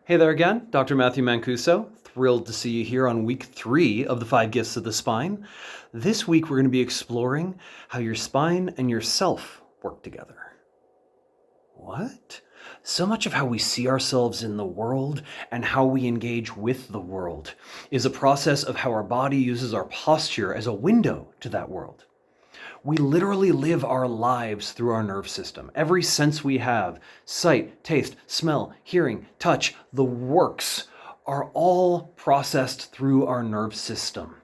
Hey there again, Dr. Matthew Mancuso. Thrilled to see you here on week 3 of the 5 Gifts of the Spine. This week we're going to be exploring how your spine and yourself work together. What? So much of how we see ourselves in the world and how we engage with the world is a process of how our body uses our posture as a window to that world. We literally live our lives through our nerve system. Every sense we have, sight, taste, smell, hearing, touch, the works, are all processed through our nerve system.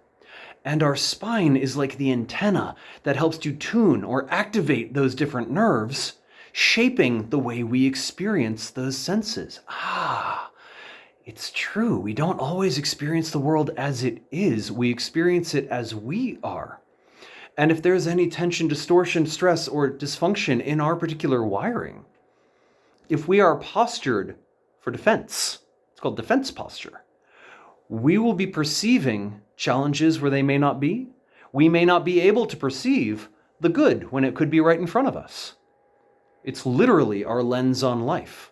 And our spine is like the antenna that helps to tune or activate those different nerves, shaping the way we experience those senses. It's true. We don't always experience the world as it is. We experience it as we are. And if there's any tension, distortion, stress, or dysfunction in our particular wiring, if we are postured for defense, it's called defense posture, we will be perceiving challenges where they may not be. We may not be able to perceive the good when it could be right in front of us. It's literally our lens on life.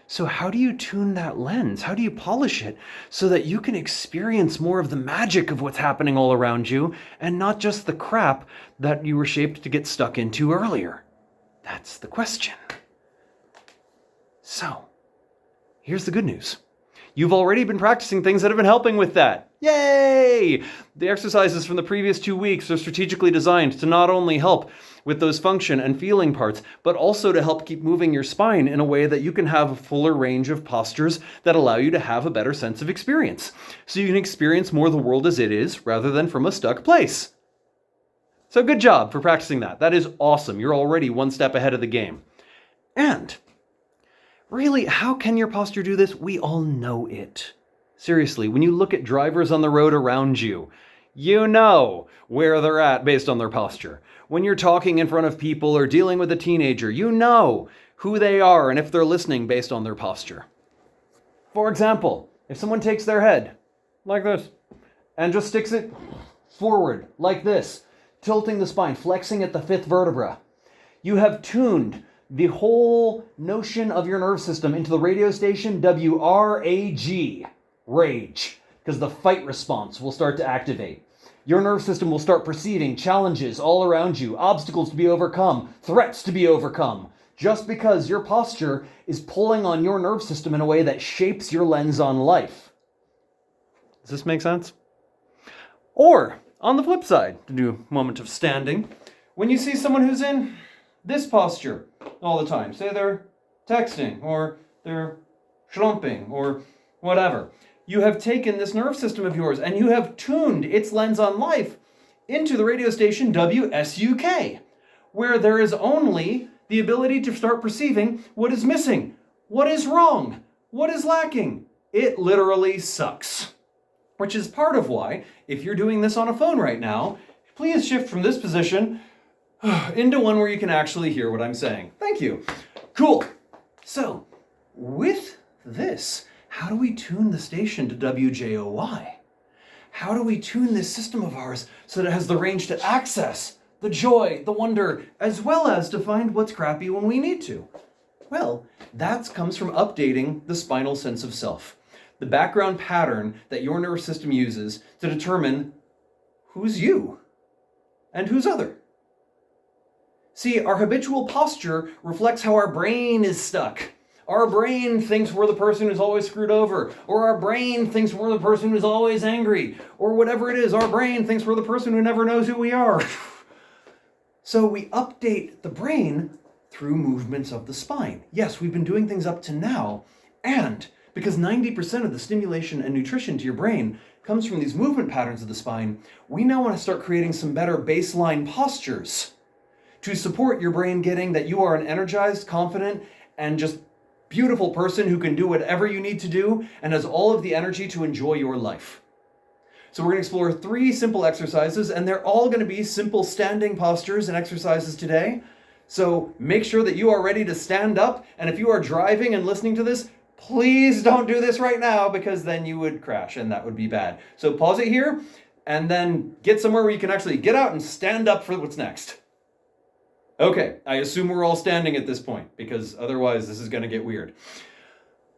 So how do you tune that lens? How do you polish it so that you can experience more of the magic of what's happening all around you and not just the crap that you were shaped to get stuck into earlier? That's the question. So, here's the good news. You've already been practicing things that have been helping with that. Yay! The exercises from the previous 2 weeks are strategically designed to not only help with those function and feeling parts, but also to help keep moving your spine in a way that you can have a fuller range of postures that allow you to have a better sense of experience. So you can experience more of the world as it is rather than from a stuck place. So good job for practicing that. That is awesome. You're already one step ahead of the game. And really, how can your posture do this? We all know it. Seriously, when you look at drivers on the road around you, you know where they're at based on their posture. When you're talking in front of people or dealing with a teenager, you know who they are and if they're listening based on their posture. For example, if someone takes their head like this and just sticks it forward like this, tilting the spine, flexing at the 5th vertebra, you have tuned the whole notion of your nerve system into the radio station WRAG, rage, because the fight response will start to activate. Your nerve system will start perceiving challenges all around you, obstacles to be overcome, threats to be overcome, just because your posture is pulling on your nerve system in a way that shapes your lens on life. Does this make sense? Or, on the flip side, to do a moment of standing, when you see someone who's in this posture all the time, say they're texting, or they're schlumping, or whatever, you have taken this nerve system of yours and you have tuned its lens on life into the radio station WSUK, where there is only the ability to start perceiving what is missing, what is wrong, what is lacking. It literally sucks. Which is part of why, if you're doing this on a phone right now, please shift from this position into one where you can actually hear what I'm saying. Thank you. Cool. So, with this, how do we tune the station to WJOY? How do we tune this system of ours so that it has the range to access the joy, the wonder, as well as to find what's crappy when we need to? Well, that comes from updating the spinal sense of self, the background pattern that your nervous system uses to determine who's you and who's other. See, our habitual posture reflects how our brain is stuck. Our brain thinks we're the person who's always screwed over, or our brain thinks we're the person who's always angry, or whatever it is, our brain thinks we're the person who never knows who we are. So we update the brain through movements of the spine. Yes, we've been doing things up to now, and because 90% of the stimulation and nutrition to your brain comes from these movement patterns of the spine, we now want to start creating some better baseline postures to support your brain getting that you are an energized, confident, and just beautiful person who can do whatever you need to do and has all of the energy to enjoy your life. So we're going to explore 3 simple exercises, and they're all going to be simple standing postures and exercises today. So make sure that you are ready to stand up, and if you are driving and listening to this, please don't do this right now because then you would crash and that would be bad. So pause it here and then get somewhere where you can actually get out and stand up for what's next. Okay, I assume we're all standing at this point because otherwise this is going to get weird.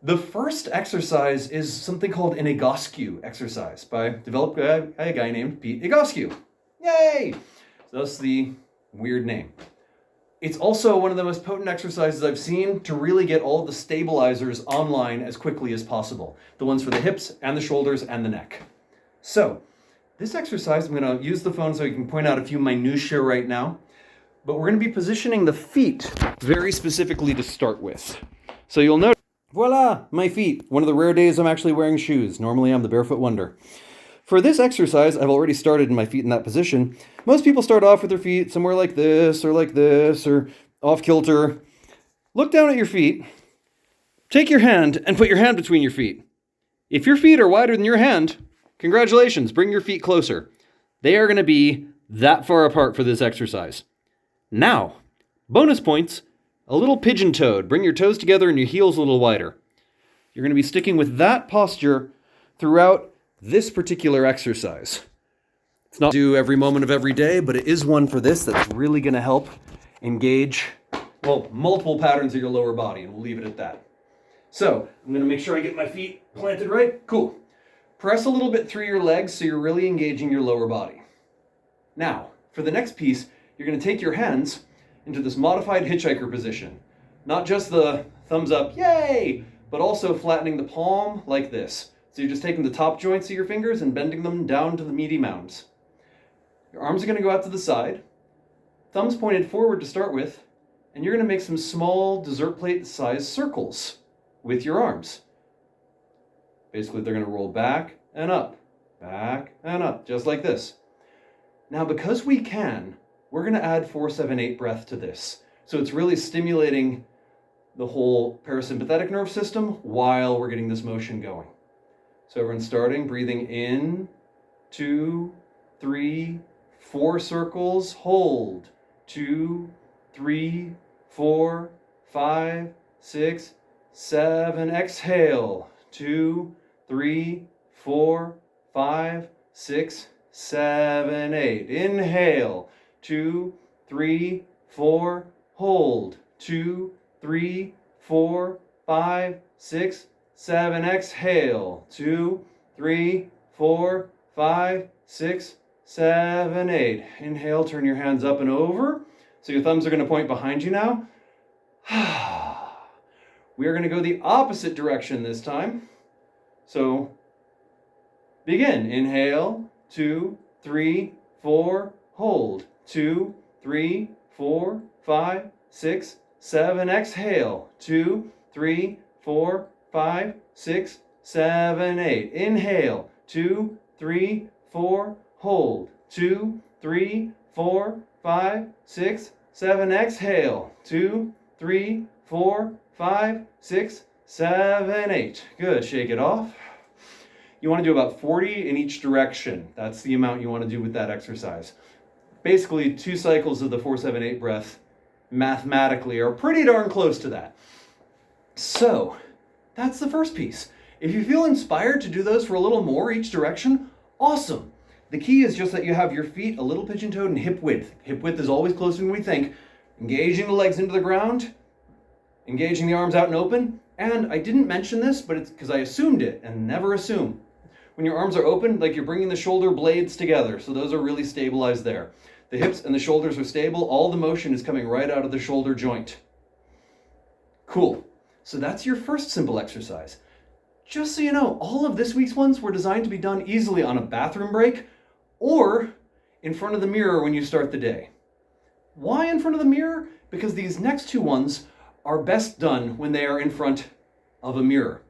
The first exercise is something called an Egoscue exercise developed by a guy named Pete Egoscue. Yay! So that's the weird name. It's also one of the most potent exercises I've seen to really get all the stabilizers online as quickly as possible. The ones for the hips and the shoulders and the neck. So, this exercise, I'm going to use the phone so I can point out a few minutiae right now. But we're going to be positioning the feet very specifically to start with. So you'll notice, voila, my feet. One of the rare days I'm actually wearing shoes. Normally I'm the barefoot wonder. For this exercise, I've already started my feet in that position. Most people start off with their feet somewhere like this, or off kilter. Look down at your feet. Take your hand and put your hand between your feet. If your feet are wider than your hand, congratulations, bring your feet closer. They are going to be that far apart for this exercise. Now, bonus points, a little pigeon-toed. Bring your toes together and your heels a little wider. You're going to be sticking with that posture throughout this particular exercise. It's not do every moment of every day, but it is one for this that's really going to help engage, multiple patterns of your lower body, and we'll leave it at that. So, I'm going to make sure I get my feet planted right. Cool. Press a little bit through your legs so you're really engaging your lower body. Now, for the next piece, you're going to take your hands into this modified hitchhiker position. Not just the thumbs up, yay, but also flattening the palm like this. So you're just taking the top joints of your fingers and bending them down to the meaty mounds. Your arms are going to go out to the side, thumbs pointed forward to start with, and you're going to make some small dessert plate size circles with your arms. Basically, they're going to roll back and up, just like this. Now, because we can, we're going to add 4-7-8 breath to this. So it's really stimulating the whole parasympathetic nerve system while we're getting this motion going. So everyone's starting, breathing in, 2, 3, 4 circles, hold, 2, 3, 4, 5, 6, 7, exhale, 2, 3, 4, 5, 6, 7, 8, inhale, 2, 3, 4, hold, 2, 3, 4, 5, 6, 7, exhale, 2, 3, 4, 5, 6, 7, 8. Inhale, turn your hands up and over. So your thumbs are going to point behind you now. We are going to go the opposite direction this time. So begin. Inhale, 2, 3, 4, hold, 2, 3, 4, 5, 6, 7, exhale, 2, 3, 4, 5, 6, 7, 8. Inhale, 2, 3, 4, hold, 2, 3, 4, 5, 6, 7, exhale, 2, 3, 4, 5, 6, 7, 8. Good, shake it off. You want to do about 40 in each direction. That's the amount you want to do with that exercise. Basically, 2 cycles of the 4-7-8 breath mathematically are pretty darn close to that. So, that's the first piece. If you feel inspired to do those for a little more each direction, awesome. The key is just that you have your feet a little pigeon-toed and hip width. Hip width is always closer than we think. Engaging the legs into the ground, engaging the arms out and open. And I didn't mention this, but it's because I assumed it, and never assume. When your arms are open, like you're bringing the shoulder blades together, so those are really stabilized there. The hips and the shoulders are stable. All the motion is coming right out of the shoulder joint. Cool. So that's your first simple exercise. Just so you know, all of this week's ones were designed to be done easily on a bathroom break or in front of the mirror when you start the day. Why in front of the mirror? Because these next 2 ones are best done when they are in front of a mirror.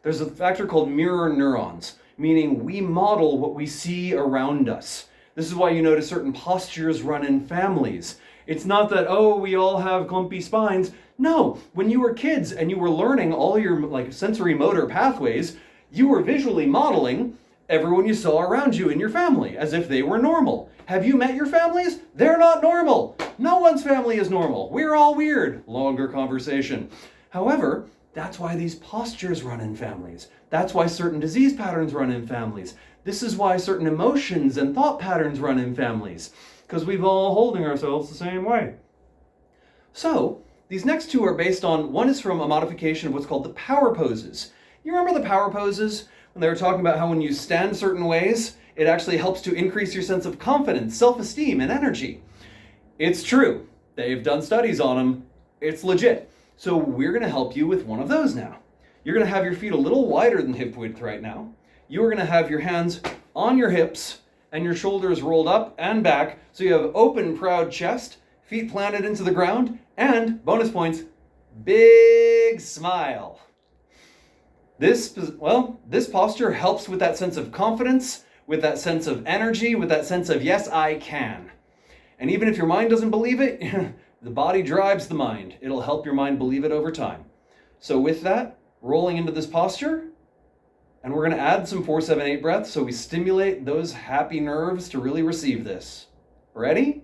There's a factor called mirror neurons, meaning we model what we see around us. This is why you notice certain postures run in families. It's not that, oh, we all have clumpy spines. No, when you were kids and you were learning all your sensory motor pathways, you were visually modeling everyone you saw around you in your family as if they were normal. Have you met your families? They're not normal. No one's family is normal. We're all weird. Longer conversation. However, that's why these postures run in families. That's why certain disease patterns run in families. This is why certain emotions and thought patterns run in families. Because we've all holding ourselves the same way. So, These next two are based on, one is from a modification of what's called the power poses. You remember the power poses? When they were talking about how when you stand certain ways, it actually helps to increase your sense of confidence, self-esteem, and energy. It's true. They've done studies on them. It's legit. So we're going to help you with one of those now. You're going to have your feet a little wider than hip width right now. You're going to have your hands on your hips and your shoulders rolled up and back. So you have open, proud chest, feet planted into the ground, and bonus points, big smile. This posture helps with that sense of confidence, with that sense of energy, with that sense of, yes, I can. And even if your mind doesn't believe it, the body drives the mind. It'll help your mind believe it over time. So with that, rolling into this posture, and we're going to add some 4-7-8 breaths so we stimulate those happy nerves to really receive this. Ready?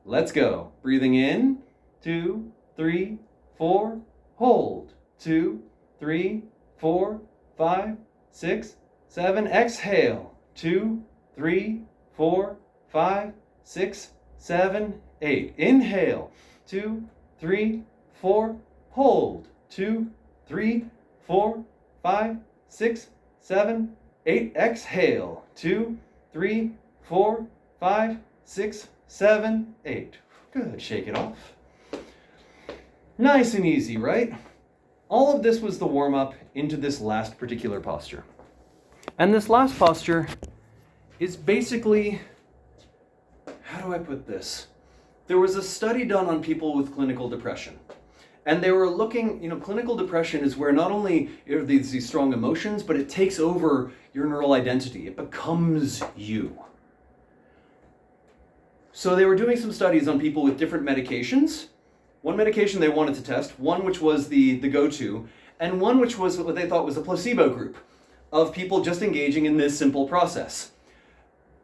Let's go. Breathing in, 2, 3, 4, hold, 2, 3, 4, 5, 6, 7, exhale, 2, 3, 4, 5, 6, 7, 8. Inhale, 2, 3, 4, hold, 2, 3, 4, 5, 6, 7, 8. Exhale, 2, 3, 4, 5, 6, 7, 8. Good, shake it off. Nice and easy, right? All of this was the warm-up into this last particular posture. And this last posture is basically, how do I put this? There was a study done on people with clinical depression. And they were looking, clinical depression is where not only are these strong emotions, but it takes over your neural identity. It becomes you. So they were doing some studies on people with different medications. One medication they wanted to test, one which was the go-to, and one which was what they thought was a placebo group of people just engaging in this simple process.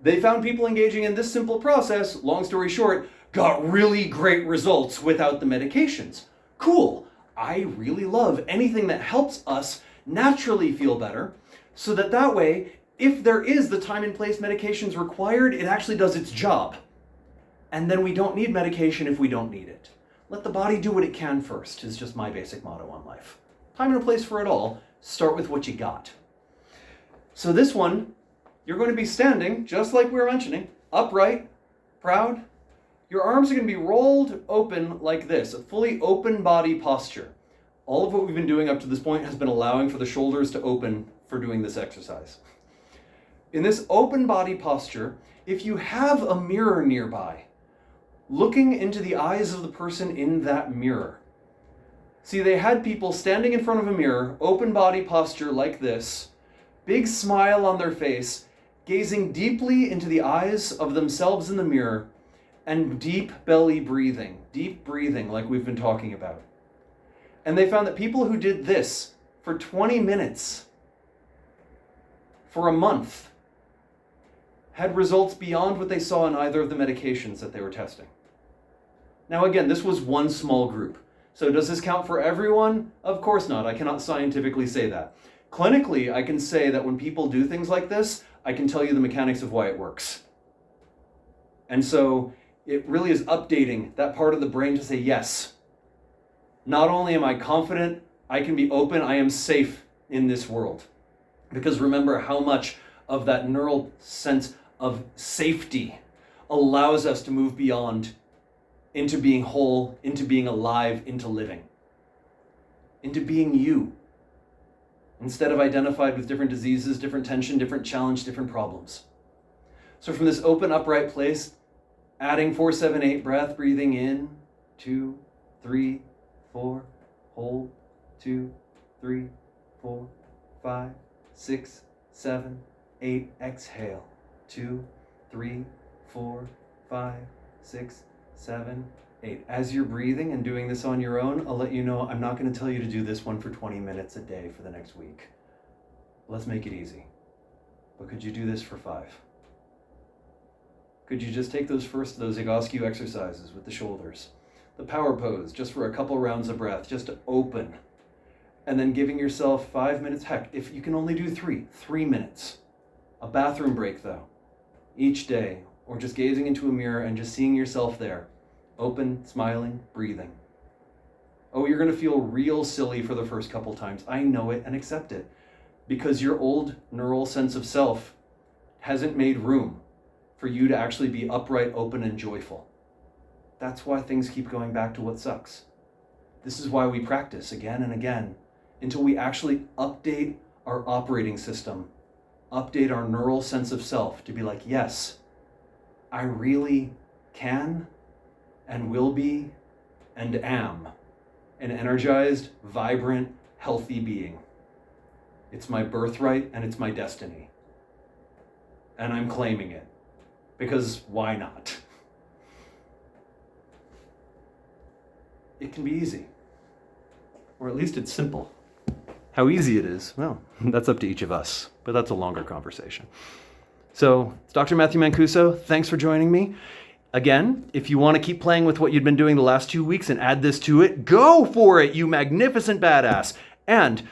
They found people engaging in this simple process, long story short, got really great results without the medications. Cool. I really love anything that helps us naturally feel better, so that way, if there is the time and place medications required, it actually does its job. And then we don't need medication if we don't need it. Let the body do what it can first, is just my basic motto on life. Time and a place for it all. Start with what you got. So this one, you're going to be standing, just like we were mentioning, upright, proud. Your arms are going to be rolled open like this, a fully open body posture. All of what we've been doing up to this point has been allowing for the shoulders to open for doing this exercise. In this open body posture, if you have a mirror nearby, looking into the eyes of the person in that mirror. See, they had people standing in front of a mirror, open body posture like this, big smile on their face, gazing deeply into the eyes of themselves in the mirror, and deep belly breathing, deep breathing like we've been talking about. And they found that people who did this for 20 minutes, for a month, had results beyond what they saw in either of the medications that they were testing. Now again, this was one small group. So does this count for everyone? Of course not. I cannot scientifically say that. Clinically, I can say that when people do things like this, I can tell you the mechanics of why it works. And so it really is updating that part of the brain to say, yes, not only am I confident, I can be open, I am safe in this world. Because remember how much of that neural sense of safety allows us to move beyond into being whole, into being alive, into living, into being you, instead of identified with different diseases, different tension, different challenge, different problems. So from this open, upright place, adding 4-7-8 breath, breathing in, 2, 3, 4, hold, 2, 3, 4, 5, 6, 7, 8, exhale, 2, 3, 4, 5, 6, 7, 8. As you're breathing and doing this on your own, I'll let you know I'm not going to tell you to do this one for 20 minutes a day for the next week. Let's make it easy. But could you do this for 5? Could you just take those Egoscue exercises with the shoulders, the power pose, just for a couple rounds of breath, just to open, and then giving yourself 5 minutes, heck, if you can only do 3 minutes. A bathroom break though, each day, or just gazing into a mirror and just seeing yourself there, open, smiling, breathing. Oh, you're going to feel real silly for the first couple times. I know it and accept it. Because your old neural sense of self hasn't made room for you to actually be upright, open, and joyful. That's why things keep going back to what sucks. This is why we practice again and again until we actually update our operating system, update our neural sense of self to be like, yes, I really can and will be and am an energized, vibrant, healthy being. It's my birthright and it's my destiny. And I'm claiming it. Because why not? It can be easy. Or at least it's simple. How easy it is, well, that's up to each of us. But that's a longer conversation. So, it's Dr. Matthew Mancuso. Thanks for joining me. Again, if you want to keep playing with what you've been doing the last 2 weeks and add this to it, go for it, you magnificent badass. And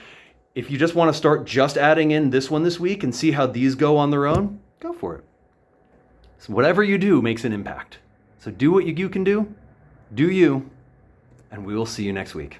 if you just want to start just adding in this one this week and see how these go on their own, go for it. So whatever you do makes an impact. So do what you can do, and we will see you next week.